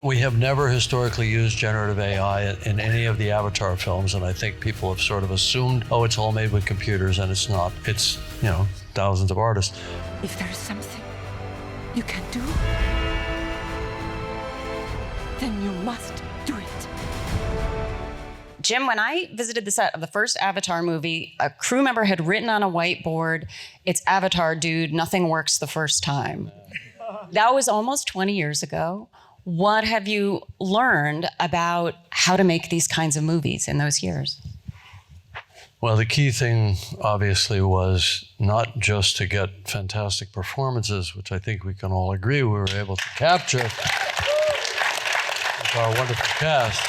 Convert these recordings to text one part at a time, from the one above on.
We have never historically used generative AI in any of the Avatar films, and I think people have sort of assumed, oh, it's all made with computers, and it's not. It's, thousands of artists. If there's something you can do, then you must do it. Jim, when I visited the set of the first Avatar movie, a crew member had written on a whiteboard, "It's Avatar, dude, nothing works the first time." That was almost 20 years ago. What have you learned about how to make these kinds of movies in those years? Well, the key thing, obviously, was not just to get fantastic performances, which I think we can all agree we were able to capture with our wonderful cast,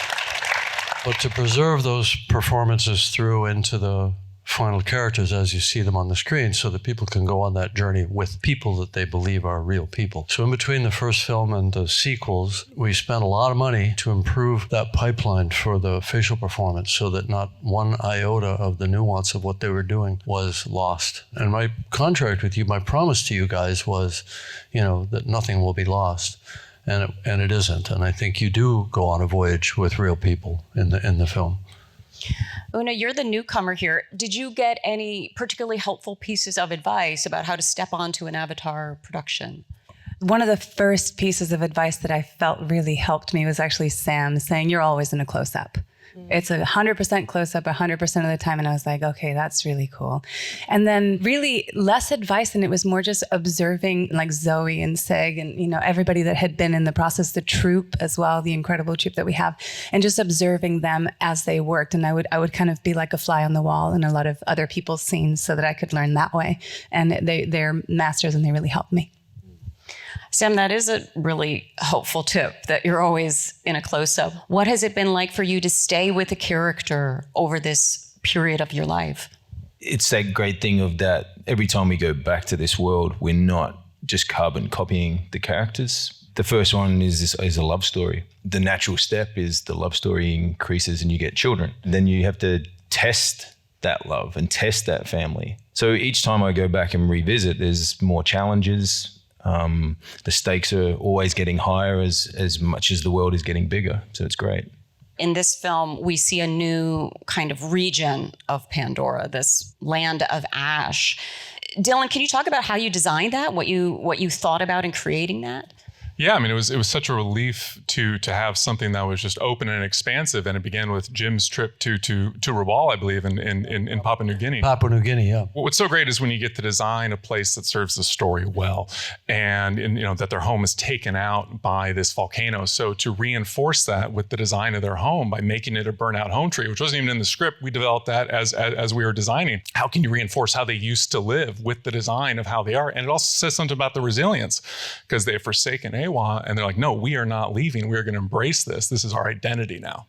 but to preserve those performances through into the final characters as you see them on the screen, so that people can go on that journey with people that they believe are real people. So in between the first film and the sequels, we spent a lot of money to improve that pipeline for the facial performance so that not one iota of the nuance of what they were doing was lost. And my contract with you, my promise to you guys was, that nothing will be lost. And it isn't. And I think you do go on a voyage with real people in the film. Oona, you're the newcomer here. Did you get any particularly helpful pieces of advice about how to step onto an Avatar production? One of the first pieces of advice that I felt really helped me was actually Sam saying, "You're always in a close-up." It's 100% close-up 100% of the time. And I was like, okay, that's really cool. And then really less advice, and it was more just observing like Zoe and Sig and, everybody that had been in the process, the troupe as well, the incredible troupe that we have, and just observing them as they worked. And I would kind of be like a fly on the wall in a lot of other people's scenes so that I could learn that way. And they're masters, and they really helped me. Sam, that is a really helpful tip, that you're always in a close-up. What has it been like for you to stay with a character over this period of your life? It's that great thing of that every time we go back to this world, we're not just carbon copying the characters. The first one is a love story. The natural step is the love story increases and you get children. Then you have to test that love and test that family. So each time I go back and revisit, there's more challenges. The stakes are always getting higher as much as the world is getting bigger. So it's great. In this film, we see a new kind of region of Pandora, this land of ash. Dylan, can you talk about how you designed that, what you thought about in creating that? Yeah, I mean, it was such a relief to have something that was just open and expansive, and it began with Jim's trip to Rabaul, I believe, in Papua New Guinea. Papua New Guinea, yeah. What's so great is when you get to design a place that serves the story well, and that their home is taken out by this volcano. So to reinforce that with the design of their home by making it a burnout home tree, which wasn't even in the script, we developed that as we were designing. How can you reinforce how they used to live with the design of how they are? And it also says something about the resilience, because they've forsaken AWA, and they're like, no, we are not leaving. We are going to embrace this. This is our identity now.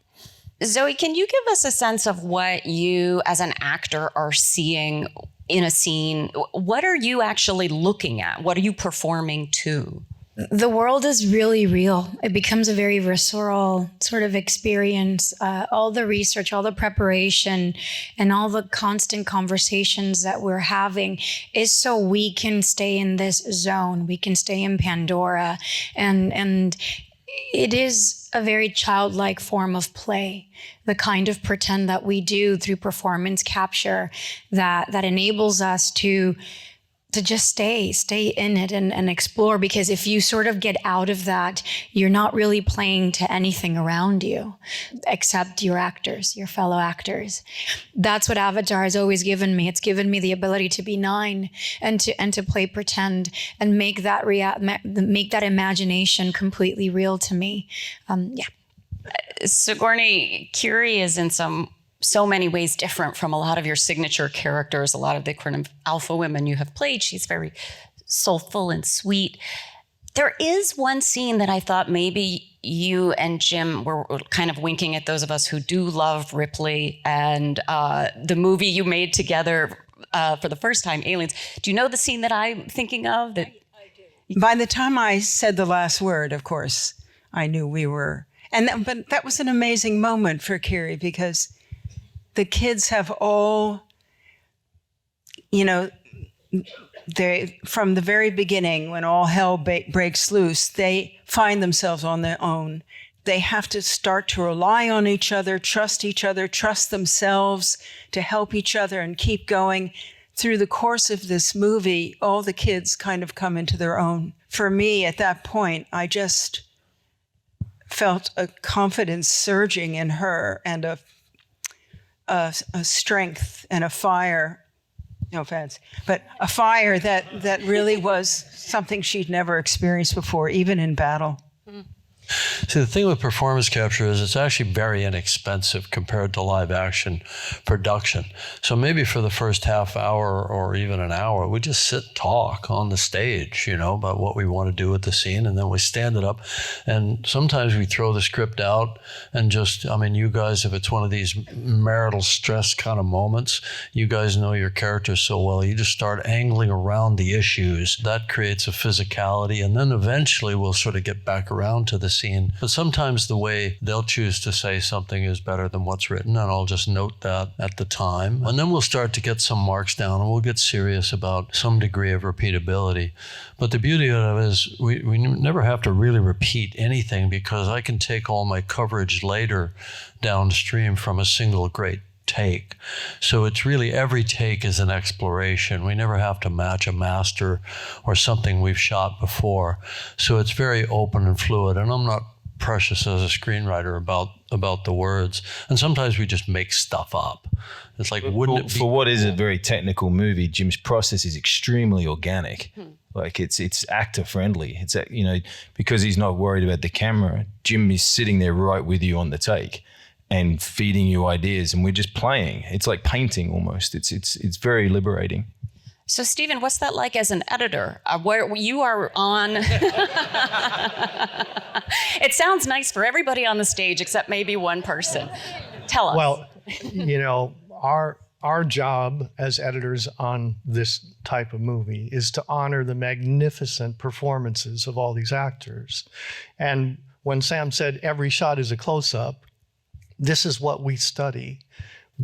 Zoe, can you give us a sense of what you as an actor are seeing in a scene? What are you actually looking at? What are you performing to? The world is really real. It becomes a very visceral sort of experience. All the research, all the preparation, and all the constant conversations that we're having is so we can stay in this zone. We can stay in Pandora. And it is a very childlike form of play, the kind of pretend that we do through performance capture that enables us to just stay in it and explore, because if you sort of get out of that, you're not really playing to anything around you except your actors, your fellow actors. That's what Avatar has always given me. It's given me the ability to be 9 and to play pretend and make that imagination completely real to me. Sigourney, Curie is in so many ways different from a lot of your signature characters, a lot of the kind of alpha women you have played. She's very soulful and sweet. There is one scene that I thought maybe you and Jim were kind of winking at those of us who do love Ripley and the movie you made together for the first time, Aliens. Do you know the scene that I'm thinking of? I do. By the time I said the last word, of course, I knew we were. But that was an amazing moment for Curie, because the kids have all, they, from the very beginning, when all hell breaks loose, they find themselves on their own. They have to start to rely on each other, trust themselves to help each other and keep going. Through the course of this movie, all the kids kind of come into their own. For me, at that point, I just felt a confidence surging in her and a strength and a fire. No offense, but a fire that really was something she'd never experienced before, even in battle. See, the thing with performance capture is it's actually very inexpensive compared to live action production. So maybe for the first half hour or even an hour, we just sit and talk on the stage, about what we want to do with the scene, and then we stand it up. And sometimes we throw the script out and you guys, if it's one of these marital stress kind of moments, you guys know your characters so well, you just start angling around the issues. That creates a physicality, and then eventually we'll sort of get back around to the scene. But sometimes the way they'll choose to say something is better than what's written, and I'll just note that at the time. And then we'll start to get some marks down, and we'll get serious about some degree of repeatability. But the beauty of it is we never have to really repeat anything, because I can take all my coverage later downstream from a single great take. So it's really, every take is an exploration. We never have to match a master or something we've shot before. So it's very open and fluid, and I'm not precious as a screenwriter about the words. And sometimes we just make stuff up. It's like, wouldn't it be for what is a very technical movie, Jim's process is extremely organic. Like it's actor friendly. It's, because he's not worried about the camera, Jim is sitting there right with you on the take and feeding you ideas, and we're just playing. It's like painting almost. It's very liberating. So, Stephen, what's that like as an editor? Where you are on... It sounds nice for everybody on the stage except maybe one person. Tell us. Well, our job as editors on this type of movie is to honor the magnificent performances of all these actors. And when Sam said every shot is a close-up, this is what we study.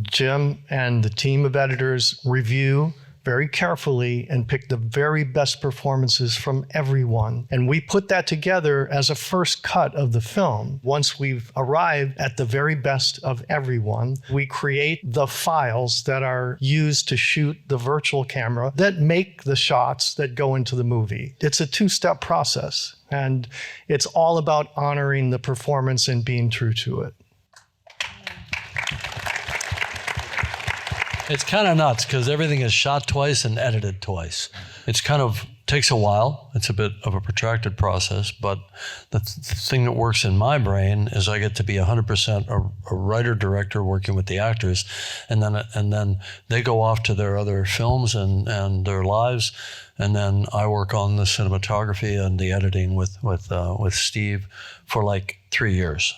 Jim and the team of editors review very carefully and pick the very best performances from everyone. And we put that together as a first cut of the film. Once we've arrived at the very best of everyone, we create the files that are used to shoot the virtual camera that make the shots that go into the movie. It's a two-step process, and it's all about honoring the performance and being true to it. It's kind of nuts because everything is shot twice and edited twice. It's kind of takes a while. It's a bit of a protracted process, but the thing that works in my brain is I get to be 100% a writer-director working with the actors, and then they go off to their other films and their lives, and then I work on the cinematography and the editing with Steve for like 3 years.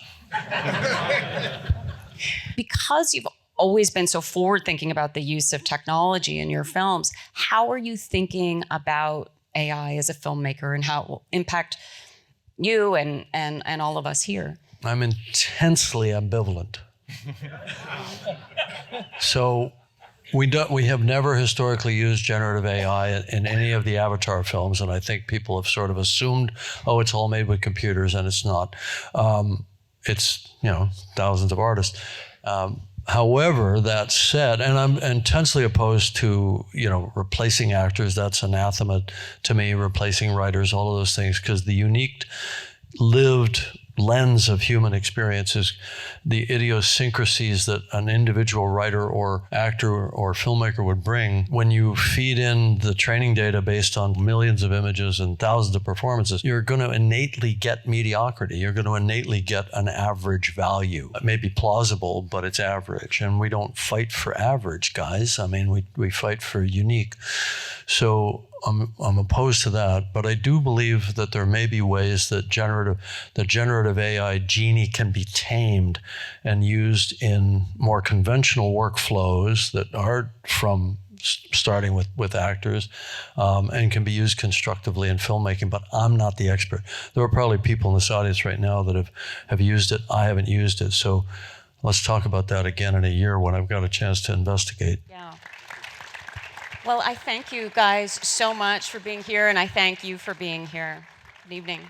Because you've always been so forward-thinking about the use of technology in your films, how are you thinking about AI as a filmmaker and how it will impact you and all of us here? I'm intensely ambivalent. So we have never historically used generative AI in any of the Avatar films, and I think people have sort of assumed, it's all made with computers, and it's not. It's, thousands of artists. However, that said, and I'm intensely opposed to, replacing actors. That's anathema to me, replacing writers, all of those things, because the unique lived lens of human experience is the idiosyncrasies that an individual writer or actor or filmmaker would bring. When you feed in the training data based on millions of images and thousands of performances, you're going to innately get mediocrity. You're going to innately get an average value. It may be plausible, but it's average. And we don't fight for average, guys. I mean, we fight for unique. So I'm opposed to that, but I do believe that there may be ways that generative AI genie can be tamed and used in more conventional workflows that are from starting with actors, and can be used constructively in filmmaking, but I'm not the expert. There are probably people in this audience right now that have used it. I haven't used it, so let's talk about that again in a year when I've got a chance to investigate. Yeah. Well, I thank you guys so much for being here, and I thank you for being here. Good evening.